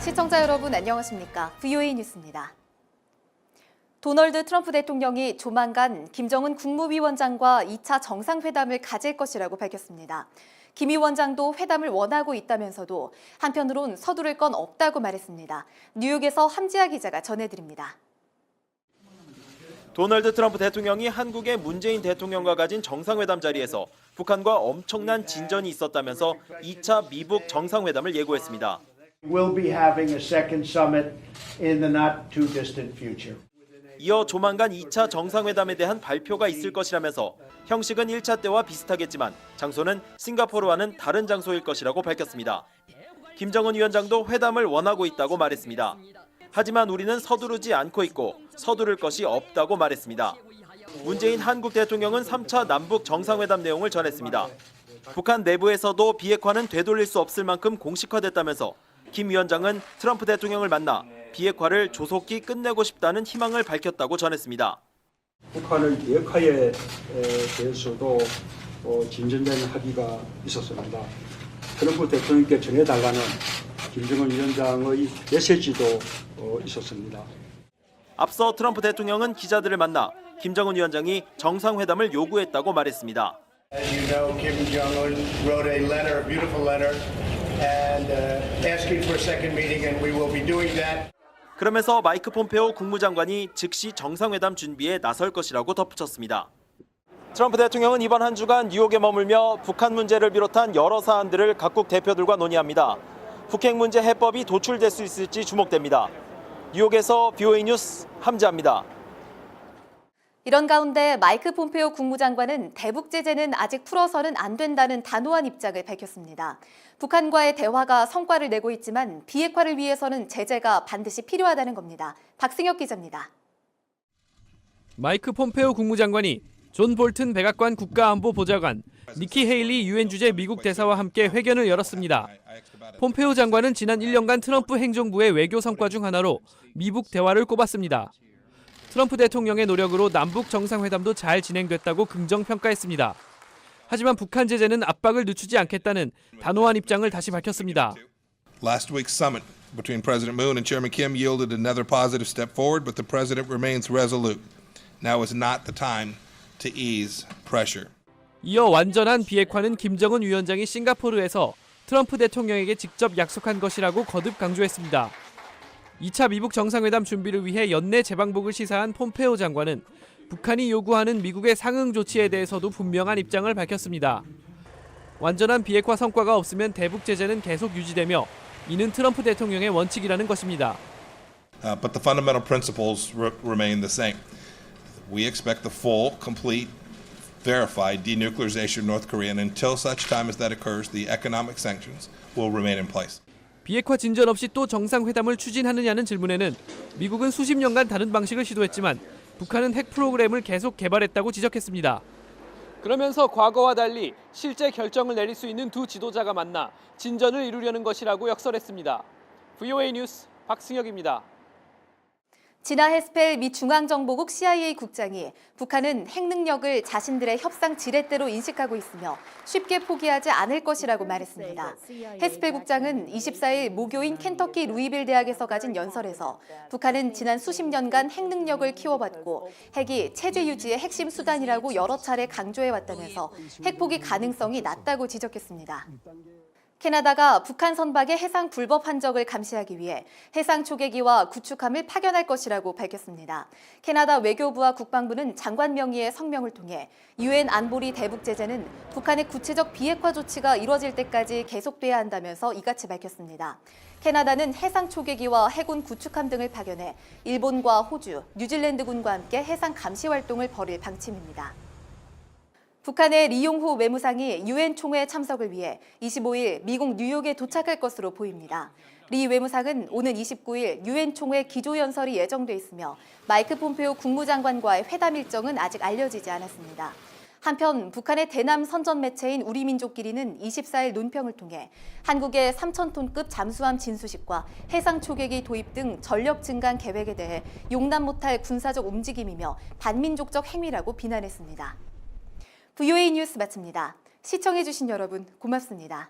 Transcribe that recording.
시청자 여러분 안녕하십니까? VOA 뉴스입니다. 도널드 트럼프 대통령이 조만간 김정은 국무위원장과 2차 정상회담을 가질 것이라고 밝혔습니다. 김 위원장도 회담을 원하고 있다면서도 한편으론 서두를 건 없다고 말했습니다. 뉴욕에서 함지아 기자가 전해드립니다. 도널드 트럼프 대통령이 한국의 문재인 대통령과 가진 정상회담 자리에서 북한과 엄청난 진전이 있었다면서 2차 미북 정상회담을 예고했습니다. We'll be having a second summit in the not too distant future. 이어 조만간 2차 정상회담에 대한 발표가 있을 것이라면서 형식은 1차 때와 비슷하겠지만 장소는 싱가포르와는 다른 장소일 것이라고 밝혔습니다. 김정은 위원장도 회담을 원하고 있다고 말했습니다. 하지만 우리는 서두르지 않고 있고 서두를 것이 없다고 말했습니다. 문재인 한국 대통령은 3차 남북 정상회담 내용을 전했습니다. 북한 내부에서도 비핵화는 되돌릴 수 없을 만큼 공식화됐다면서 김 위원장은 트럼프 대통령을 만나 비핵화를 조속히 끝내고 싶다는 희망을 밝혔다고 전했습니다. 북한의 비핵화에 대해서도 진전된 합의가 있었습니다. 트럼프 대통령께 전해달라는 김정은 위원장의 메시지도 있었습니다. 앞서 트럼프 대통령은 기자들을 만나 김정은 위원장이 정상회담을 요구했다고 말했습니다. As you know, Kim Jong-un wrote a letter, a beautiful letter, and asking for a second meeting, and we will be doing that. 그러면서 마이크 폼페오 국무장관이 즉시 정상회담 준비에 나설 것이라고 덧붙였습니다. 트럼프 대통령은 이번 한 주간 뉴욕에 머물며 북한 문제를 비롯한 여러 사안들을 각국 대표들과 논의합니다. 북핵 문제 해법이 도출될 수 있을지 주목됩니다. 뉴욕에서 VOA 뉴스 함지아입니다. 이런 가운데 마이크 폼페오 국무장관은 대북 제재는 아직 풀어서는 안 된다는 단호한 입장을 밝혔습니다. 북한과의 대화가 성과를 내고 있지만 비핵화를 위해서는 제재가 반드시 필요하다는 겁니다. 박승혁 기자입니다. 마이크 폼페오 국무장관이 존 볼튼 백악관 국가안보보좌관, 니키 헤일리 유엔 주재 미국 대사와 함께 회견을 열었습니다. 폼페오 장관은 지난 1년간 트럼프 행정부의 외교 성과 중 하나로 미북 대화를 꼽았습니다. 트럼프 대통령의 노력으로 남북 정상회담도 잘 진행됐다고 긍정평가했습니다. 하지만 북한 제재는 압박을 늦추지 않겠다는 단호한 입장을 다시 밝혔습니다. Last week's summit between President Moon and Chairman Kim yielded another positive step forward, but the president remains resolute. Now is not the time to ease pressure. 이어 완전한 비핵화는 김정은 위원장이 싱가포르에서 트럼프 대통령에게 직접 약속한 것이라고 거듭 강조했습니다. 2차 미북 정상회담 준비를 위해 연내 재방북을 시사한 폼페오 장관은 북한이 요구하는 미국의 상응 조치에 대해서도 분명한 입장을 밝혔습니다. 완전한 비핵화 성과가 없으면 대북 제재는 계속 유지되며 이는 트럼프 대통령의 원칙이라는 것입니다. But the fundamental principles remain the same. We expect the full, complete, verified denuclearization of North Korea, and until such time as that occurs, the economic sanctions will remain in place. 비핵화 진전 없이 또 정상회담을 추진하느냐는 질문에는 미국은 수십 년간 다른 방식을 시도했지만 북한은 핵 프로그램을 계속 개발했다고 지적했습니다. 그러면서 과거와 달리 실제 결정을 내릴 수 있는 두 지도자가 만나 진전을 이루려는 것이라고 역설했습니다. VOA 뉴스 박승혁입니다. 지나 헤스펠 미 중앙정보국 CIA 국장이 북한은 핵 능력을 자신들의 협상 지렛대로 인식하고 있으며 쉽게 포기하지 않을 것이라고 말했습니다. 헤스펠 국장은 24일 모교인 켄터키 루이빌 대학에서 가진 연설에서 북한은 지난 수십 년간 핵 능력을 키워왔고 핵이 체제 유지의 핵심 수단이라고 여러 차례 강조해왔다면서 핵 포기 가능성이 낮다고 지적했습니다. 캐나다가 북한 선박의 해상 불법 hand적을 감시하기 위해 해상 초계기와 구축함을 파견할 것이라고 밝혔습니다. 캐나다 외교부와 국방부는 장관 명의의 성명을 통해 유엔 안보리 대북 제재는 북한의 구체적 비핵화 조치가 이뤄질 때까지 계속돼야 한다면서 이같이 밝혔습니다. 캐나다는 해상 초계기와 해군 구축함 등을 파견해 일본과 호주, 뉴질랜드군과 함께 해상 감시 활동을 벌일 방침입니다. 북한의 리용호 외무상이 유엔 총회 참석을 위해 25일 미국 뉴욕에 도착할 것으로 보입니다. 리 외무상은 오는 29일 유엔 총회 기조연설이 예정돼 있으며 마이크 폼페오 국무장관과의 회담 일정은 아직 알려지지 않았습니다. 한편 북한의 대남 선전 매체인 우리민족끼리는 24일 논평을 통해 한국의 3,000톤급 잠수함 진수식과 해상 초계기 도입 등 전력 증강 계획에 대해 용납 못할 군사적 움직임이며 반민족적 행위라고 비난했습니다. VOA 뉴스 마칩니다. 시청해주신 여러분 고맙습니다.